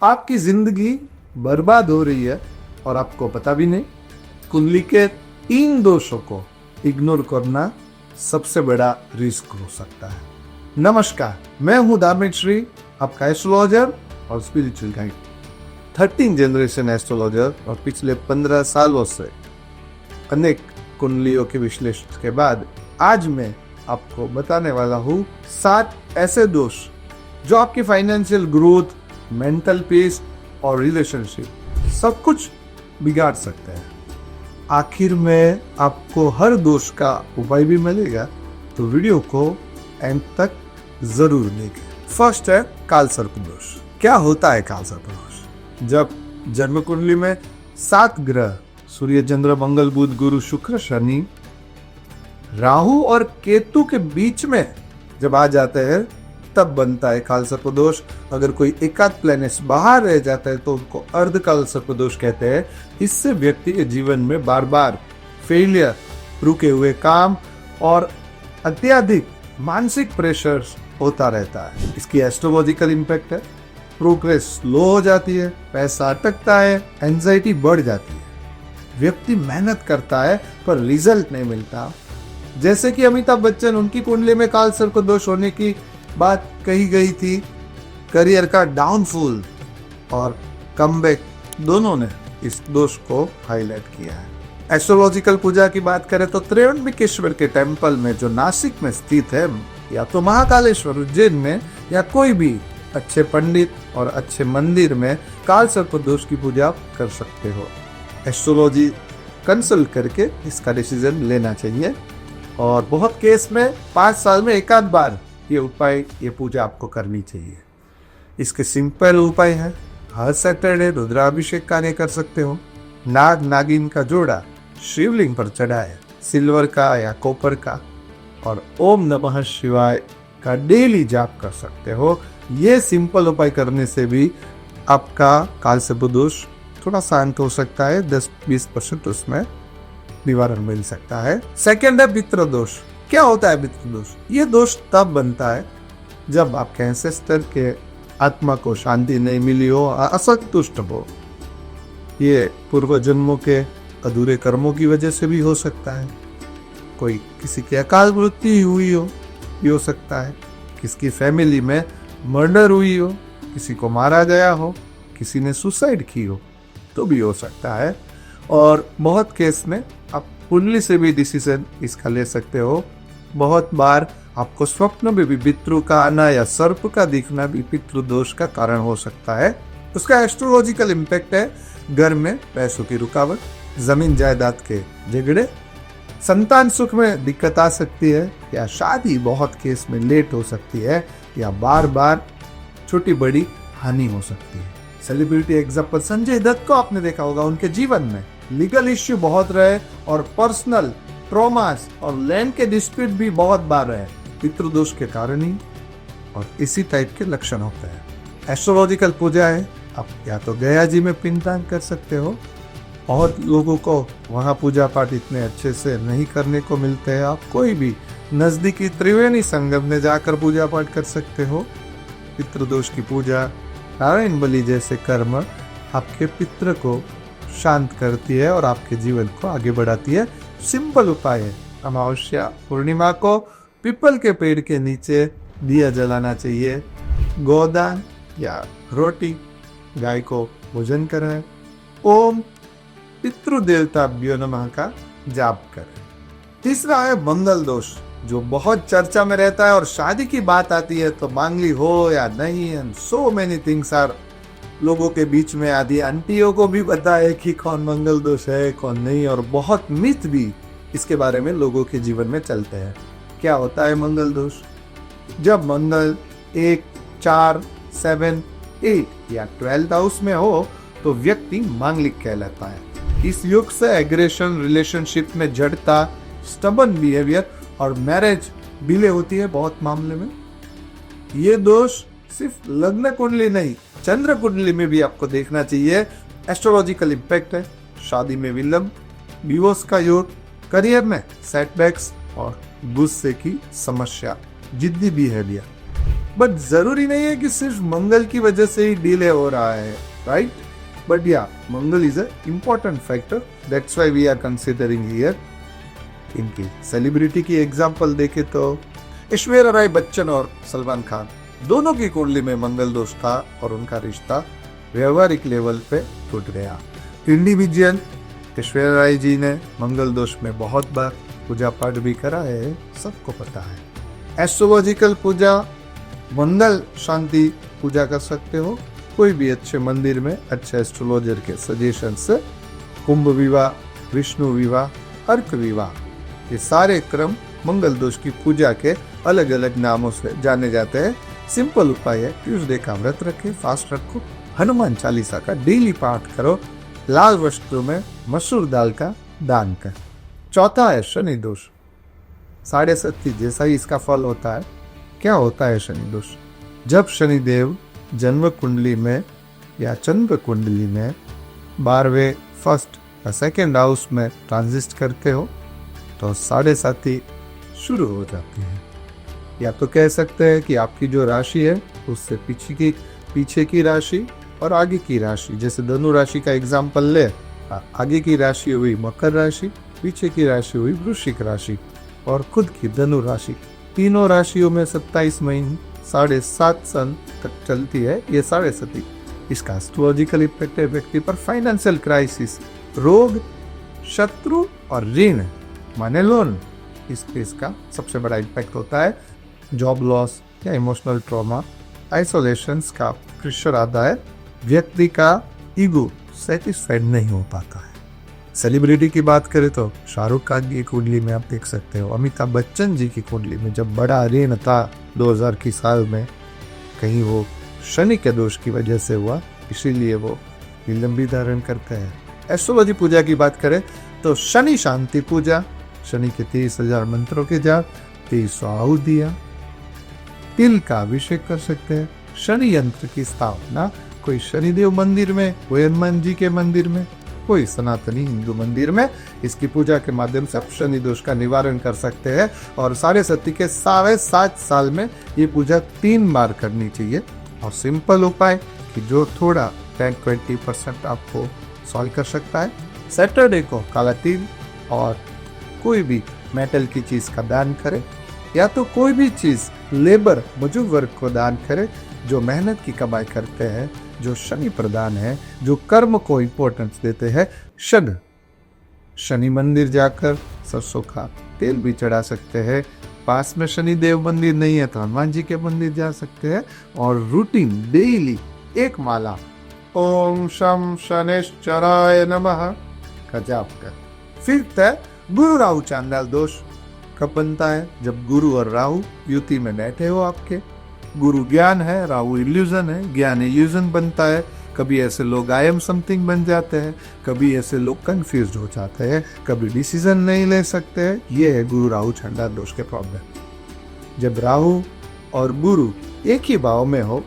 आपकी जिंदगी बर्बाद हो रही है और आपको पता भी नहीं। कुंडली के 3 दोषों को इग्नोर करना सबसे बड़ा रिस्क हो सकता है। नमस्कार, मैं हूं धार्मिक श्री, आपका एस्ट्रोलॉजर और स्पिरिचुअल गाइड, 13 जनरेशन एस्ट्रोलॉजर, और पिछले 15 सालों से अनेक कुंडलियों के विश्लेषण के बाद आज मैं आपको बताने वाला हूं 7 ऐसे दोष जो आपकी फाइनेंशियल ग्रोथ, मेंटल पीस और रिलेशनशिप सब कुछ बिगाड़ सकते हैं। आखिर में आपको हर दोष का उपाय भी मिलेगा, तो वीडियो को एंड तक जरूर देखें। फर्स्ट है काल सर्प दोष। क्या होता है काल सर्प दोष? जब जन्म कुंडली में 7 ग्रह सूर्य, चंद्र, मंगल, बुध, गुरु, शुक्र, शनि, राहु और केतु के बीच में जब आ जाते हैं तब बनता है काल सर्प दोष। अगर कोई एकाध प्लैनेट्स बाहर रह जाता है तो उनको अर्ध काल सर्प दोष कहते हैं। इससे व्यक्ति के जीवन में बार बार फेलियर, रुके हुए काम और अत्यधिक मानसिक प्रेशर होता रहता है। इसकी एस्ट्रोलॉजिकल इम्पैक्ट है, प्रोग्रेस स्लो हो जाती है, पैसा अटकता है, एंजाइटी बढ़ जाती है, व्यक्ति मेहनत करता है पर रिजल्ट नहीं मिलता। जैसे कि अमिताभ बच्चन, उनकी कुंडली में काल सर्प दोष होने की बात कही गई थी। करियर का डाउनफॉल और कमबैक दोनों ने इस दोष को हाईलाइट किया है। एस्ट्रोलॉजिकल पूजा की बात करें तो त्र्यंबकेश्वर के टेम्पल में जो नासिक में स्थित है, या तो महाकालेश्वर उज्जैन में, या कोई भी अच्छे पंडित और अच्छे मंदिर में काल सर्प दोष की पूजा आप कर सकते हो। एस्ट्रोलॉजी कंसल्ट करके इसका डिसीजन लेना चाहिए, और बहुत केस में 5 साल में एकाध बार ये उपाय, ये पूजा आपको करनी चाहिए। इसके सिंपल उपाय है, हर सैटरडे रुद्राभिषेक कार्य कर सकते हो। नाग नागिन का जोड़ा शिवलिंग पर चढ़ाए, सिल्वर का या कॉपर का, और ओम नमः शिवाय का डेली जाप कर सकते हो। ये सिंपल उपाय करने से भी आपका काल सर्प दोष थोड़ा शांत हो सकता है, 10-20% उसमें निवारण मिल सकता है। सेकेंड है पितृ दोष। क्या होता है पितृ दोष? ये दोष तब बनता है जब आपके एंसेस्टर के आत्मा को शांति नहीं मिली हो, असंतुष्ट हो। ये पूर्व जन्मों के अधूरे कर्मों की वजह से भी हो सकता है। कोई किसी की अकाल मृत्यु हुई हो सकता है, किसकी फैमिली में मर्डर हुई हो, किसी को मारा गया हो, किसी ने सुसाइड की हो, तो भी हो सकता है। और बहुत केस में आप कुंडली से भी डिसीजन इसका ले सकते हो। बहुत बार आपको स्वप्न में भी पितृ का आना या सर्प का दिखना भी पितृ दोष का कारण हो सकता है। उसका एस्ट्रोलॉजिकल इम्पैक्ट है, घर में पैसों की रुकावट, जमीन जायदाद के झगड़े, संतान सुख में दिक्कत आ सकती है, या शादी बहुत केस में लेट हो सकती है, या बार बार छोटी बड़ी हानि हो सकती है। सेलिब्रिटी एग्जाम्पल संजय दत्त को आपने देखा होगा, उनके जीवन में लीगल इश्यू बहुत रहे और पर्सनल ट्रॉमास और लैंड के डिस्प्यूट भी बहुत बार रहे, पितृदोष के कारण ही। और इसी टाइप के लक्षण होते हैं। एस्ट्रोलॉजिकल पूजा है, आप या तो गया जी में पिंडदान कर सकते हो। बहुत लोगों को वहाँ पूजा पाठ इतने अच्छे से नहीं करने को मिलते हैं। आप कोई भी नजदीकी त्रिवेणी संगम में जाकर पूजा पाठ कर सकते हो। पितृदोष की पूजा, नारायण बलि जैसे कर्म आपके पितृ को शांत करती है और आपके जीवन को आगे बढ़ाती है। सिंपल उपाय है, अमावस्या पूर्णिमा को पीपल के पेड़ के नीचे दिया जलाना चाहिए। गोदान या रोटी गाय को भोजन कराएं। ओम पितृदेवताभ्यो नमः का जाप करें। तीसरा है मंगल दोष, जो बहुत चर्चा में रहता है, और शादी की बात आती है तो मांगली हो या नहीं, and so many things are लोगों के बीच में आदि। आंटियों को भी पता है कि कौन मंगल दोष है कौन नहीं, और बहुत मिथ भी इसके बारे में लोगों के जीवन में चलते हैं। क्या होता है मंगल दोष? जब मंगल 1, 4, 7, 8 या 12th हाउस में हो तो व्यक्ति मांगलिक कहलाता है। इस युग से एग्रेशन, रिलेशनशिप में जड़ता, स्टबन बिहेवियर और मैरिज डिले होती है बहुत मामले में। ये दोष सिर्फ लग्न कुंडली नहीं, चंद्र कुंडली में भी आपको देखना चाहिए। एस्ट्रोलॉजिकल इम्पैक्ट है, शादी में विलंब, डिवोर्स का योग, करियर में सेटबैक्स और गुस्से की समस्या, जिद्दी बिहेवियर। बट जरूरी नहीं है कि सिर्फ मंगल की वजह से ही डिले हो रहा है, राइट? बट या Mangal is a important factor, that's why we are considering here. इनकी सेलिब्रिटी की एग्जांपल देखे तो ऐश्वर्या राय बच्चन और सलमान खान दोनों की कुंडली में मंगल दोष था और उनका रिश्ता व्यवहारिक लेवल पे टूट गया। इंडिविजुअल ऐश्वर्या राय जी ने मंगल दोष में बहुत बार पूजा पाठ भी करा है, सबको पता है। एस्ट्रोलॉजिकल पूजा, मंगल शांति पूजा कर सकते हो कोई भी अच्छे मंदिर में अच्छे एस्ट्रोलॉजर के सजेशन से। कुंभ विवाह, विष्णु विवाह, अर्क विवाह, ये सारे क्रम मंगल दोष की पूजा के अलग अलग नामों से जाने जाते हैं। सिंपल उपाय है, ट्यूसडे का व्रत रखे, फास्ट रखो, हनुमान चालीसा का डेली पाठ करो, लाल वस्त्रों में मसूर दाल का दान कर। चौथा है शनि दोष। 7.5 जैसा ही इसका फल होता है। क्या होता है शनि दोष? जब शनिदेव जन्म कुंडली में या चंद्र कुंडली में 12वें फर्स्ट या सेकेंड हाउस में ट्रांजिट करते हो तो 7.5 शुरू हो जाती है। या तो कह सकते हैं कि आपकी जो राशि है उससे पीछे की राशि और आगे की राशि, जैसे धनु राशि का एग्जाम्पल ले, आगे की राशि हुई मकर राशि, पीछे की राशि हुई वृश्चिक राशि और खुद की धनु राशि। तीनों राशियों में 27 महीने 7.5 साल तक चलती है ये 7.5। इसका एस्ट्रोलॉजिकल इफेक्ट है व्यक्ति पर फाइनेंशियल क्राइसिस, रोग, शत्रु और ऋण माने लोन, इस पे इसका सबसे बड़ा इम्पैक्ट होता है। जॉब लॉस या इमोशनल ट्रॉमा, आइसोलेशन का प्रेशर आता है, व्यक्ति का ईगो सेटिस्फाइड नहीं हो पाता है। सेलिब्रिटी की बात करें तो शाहरुख खान की कुंडली में आप देख सकते हो, अमिताभ बच्चन जी की कुंडली में जब बड़ा ऋण था 2000 की साल में, कहीं वो शनि के दोष की वजह से हुआ, इसीलिए वो लंबी धारण करते हैं। एस्ट्रोलॉजी पूजा की बात करें तो शनि शांति पूजा, शनि के 23,000 मंत्रों के जाप, 2300 आहुतियां, तिल का अभिषेक कर सकते हैं। शनि यंत्र की स्थापना कोई शनिदेव मंदिर में, कोई हनुमान जी के मंदिर में, कोई सनातनी हिंदू मंदिर में, इसकी पूजा के माध्यम से आप शनि दोष का निवारण कर सकते हैं। और 7.5 के 7.5 साल में ये पूजा 3 बार करनी चाहिए। और सिंपल उपाय कि जो थोड़ा 10-20% आपको सॉल्व कर सकता है, सैटरडे को काला तिल और कोई भी मेटल की चीज का दान करें, या तो कोई भी चीज लेबर मजदूर वर्ग को दान करें जो मेहनत की कमाई करते हैं, जो शनि प्रदान है, जो कर्म को इम्पोर्टेंस देते हैं। शनि मंदिर जाकर सरसों का तेल भी चढ़ा सकते हैं। पास में शनि देव मंदिर नहीं है तो हनुमान जी के मंदिर जा सकते हैं। और रूटीन डेली एक माला ओम शम शनिश्चराय नमः का जाप कर। फिर तय गुरु राहु चांडाल दोष कब बनता है? जब गुरु और राहु युति में बैठे हो आपके। गुरु ज्ञान है, राहु इल्यूजन है, ज्ञान इल्यूजन बनता है। कभी ऐसे लोग आई एम समथिंग बन जाते हैं, कभी ऐसे लोग कंफ्यूज हो जाते हैं, कभी डिसीजन नहीं ले सकते हैं। ये है गुरु राहु चांडाल दोष के प्रॉब्लम। जब राहु और गुरु एक ही भाव में हो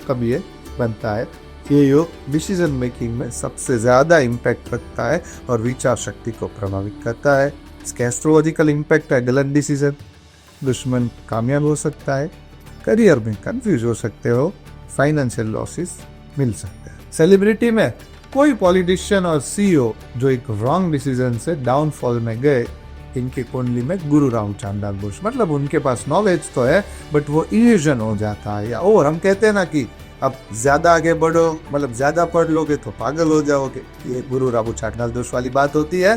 तब ये बनता है। ये योग डिसीजन मेकिंग में सबसे ज्यादा इम्पैक्ट रखता है और विचार शक्ति को प्रभावित करता है। इसका एस्ट्रोलॉजिकल इम्पैक्ट है गलत डिसीजन, दुश्मन कामयाब हो सकता है, करियर में कंफ्यूज हो सकते हो, फाइनेंशियल लॉसेस मिल सकते हैं। सेलिब्रिटी में कोई पॉलिटिशियन और सीईओ जो एक रॉन्ग डिसीजन से डाउनफॉल में गए, इनकी कुंडली में गुरु राहु चांडाल दोष, मतलब उनके पास नॉलेज तो है बट वो इल्यूजन हो जाता है। या और हम कहते हैं ना कि अब ज्यादा आगे बढ़ो, मतलब ज्यादा पढ़ लोगे तो पागल हो जाओगे, ये गुरु राहु चांडाल दोष वाली बात होती है।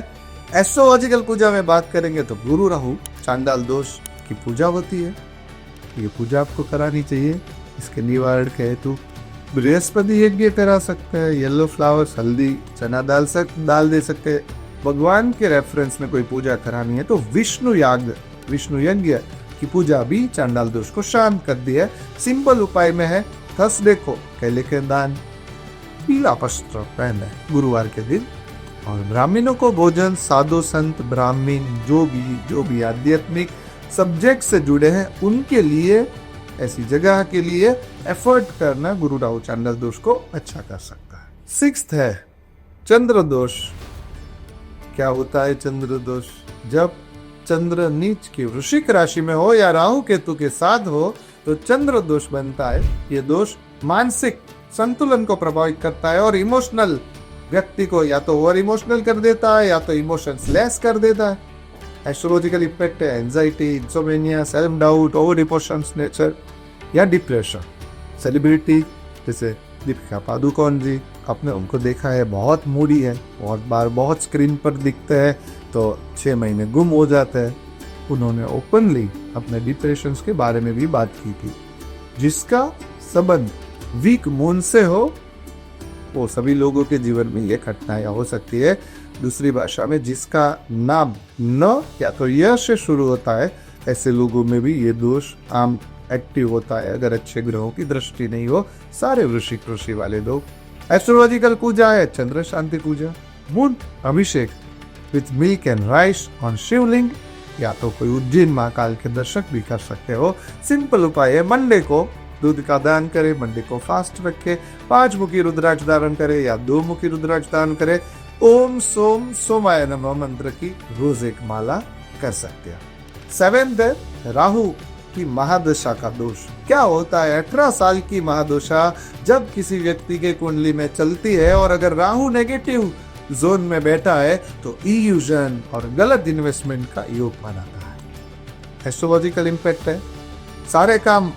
एस्ट्रोलॉजिकल पूजा में बात करेंगे तो गुरु राहु चांडाल दोष की पूजा होती है, ये पूजा आपको करानी चाहिए। इसके निवारण के हेतु बृहस्पति यज्ञ करा सकते हैं, येलो फ्लावर्स, हल्दी, चना डाल दे सकते हैं। भगवान के रेफरेंस में कोई पूजा करानी है तो विष्णु यज्ञ की पूजा भी चांडाल दोष को शांत कर दी है। सिंपल उपाय में है थर्सडे को केले के दान, पीला वस्त्र पहने गुरुवार के दिन। और ब्राह्मणों को भोजन, साधु संत ब्राह्मण जो भी आध्यात्मिक सब्जेक्ट से जुड़े हैं उनके लिए, ऐसी जगह के लिए एफर्ट करना गुरु राहु चांडाल दोष को अच्छा कर सकता है। 6th है चंद्र दोष। क्या होता है चंद्र दोष? जब चंद्र नीच की वृश्चिक राशि में हो या राहु केतु के साथ हो तो चंद्र दोष बनता है। ये दोष मानसिक संतुलन को प्रभावित करता है और इमोशनल व्यक्ति को या तो ओवर इमोशनल कर देता है या तो इमोशंस लेस कर देता है। एस्ट्रोलॉजिकल इफेक्ट है anxiety, insomnia, self doubt, over emotions nature या डिप्रेशन। सेलिब्रिटी जैसे दीपिका पादुकोण जी, आपने उनको देखा है, बहुत मूडी है, बहुत बार बहुत स्क्रीन पर दिखते हैं तो 6 महीने गुम हो जाते हैं। उन्होंने ओपनली अपने डिप्रेशन के बारे में भी बात की थी। जिसका संबंध वीक मून से हो वो सभी लोगों के जीवन में ये घटनाएं हो सकती है। दूसरी भाषा में जिसका नाम न या तो य से शुरू होता है, ऐसे लोगों में भी ये दोष आम एक्टिव होता है अगर अच्छे ग्रहों की दृष्टि नहीं हो। सारे वृश्चिक राशि वाले लोग एस्ट्रोलॉजिकल पूजा है Chandra Shanti puja, moon abhishek with milk and rice on Shivling, या तो कोई उज्जैन महाकाल के दर्शक भी कर सकते हो। सिंपल उपाय है, मंडे को दूध का दान करे, मंडे को फास्ट रखे, 5 मुखी रुद्राक्ष धारण करे या 2 मुखी रुद्राक्ष धारण करे। ओम सोम सोमाय नमः मंत्र की रोज एक माला कर सकते हैं। 7th है राहु की महादशा का दोष। क्या होता है 18 साल की महादशा जब किसी व्यक्ति के कुंडली में चलती है और अगर राहु नेगेटिव जोन में बैठा है तो इल्यूजन और गलत इन्वेस्टमेंट का योग बनाता है। एस्ट्रोलॉजिकल इम्पैक्ट है, सारे काम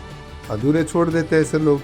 अधूरे छोड़ देते हैं ऐसे लोग,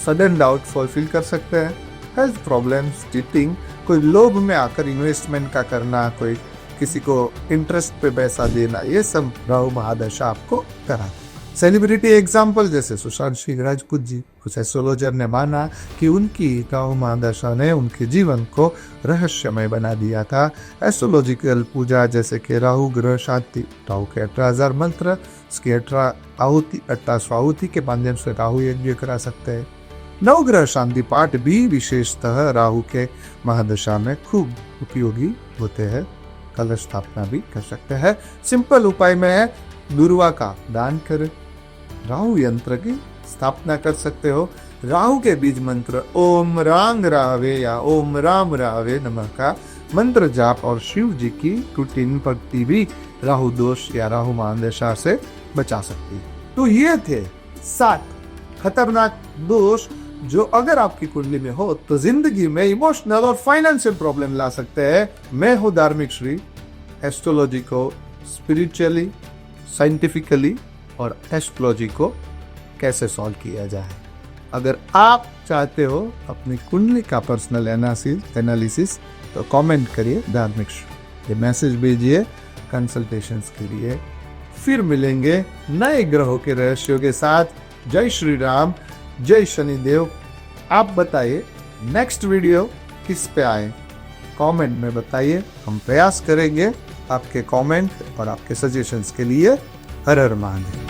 सडन डाउट फुलफिल कर सकते हैं, हेल्थ प्रॉब्लम्स, चीटिंग, कोई लोभ में आकर इन्वेस्टमेंट का करना, कोई किसी को इंटरेस्ट पे पैसा देना, ये सब राहु महादशा आपको कराता है। सेलिब्रिटी एग्जाम्पल जैसे सुशांत सिंह राजपूत जी, कुछ एस्ट्रोलॉजर ने माना कि उनकी राहु महादशा ने उनके जीवन को रहस्यमय बना दिया था। एस्ट्रोलॉजिकल पूजा जैसे कि राहु ग्रह शांति, राहु के 18,000 मंत्र, इसकी 18 आहुति के माध्यम से राहु यज्ञ करा सकते हैं। नवग्रह शांति पाठ भी विशेषतः राहु के महादशा में खूब उपयोगी होते हैं। कलश स्थापना भी कर सकते हैं। सिंपल उपाय में है दुर्वा का दान करें, राहु यंत्र की स्थापना कर सकते हो। राहु के बीज मंत्र ओम रांग रावे या ओम राम रावे नमः का मंत्र जाप और शिव जी की रूटीन भक्ति भी राहु दोष या राहु महादशा से बचा सकती है। तो ये थे 7 खतरनाक दोष जो अगर आपकी कुंडली में हो तो जिंदगी में इमोशनल और फाइनेंशियल प्रॉब्लम ला सकते हैं। मैं हूं धार्मिक श्री, एस्ट्रोलॉजी को स्पिरिचुअली, साइंटिफिकली और एस्ट्रोलॉजी को कैसे सॉल्व किया जाए। अगर आप चाहते हो अपनी कुंडली का पर्सनल एनालिसिस तो कमेंट करिए धार्मिक श्री, ये मैसेज भेजिए कंसल्टेशंस के लिए। फिर मिलेंगे नए ग्रहों के रहस्यों के साथ। जय श्री राम, जय शनिदेव। आप बताइए नेक्स्ट वीडियो किस पे आए, कमेंट में बताइए, हम प्रयास करेंगे आपके कमेंट और आपके सजेशंस के लिए। हर हर महादेव।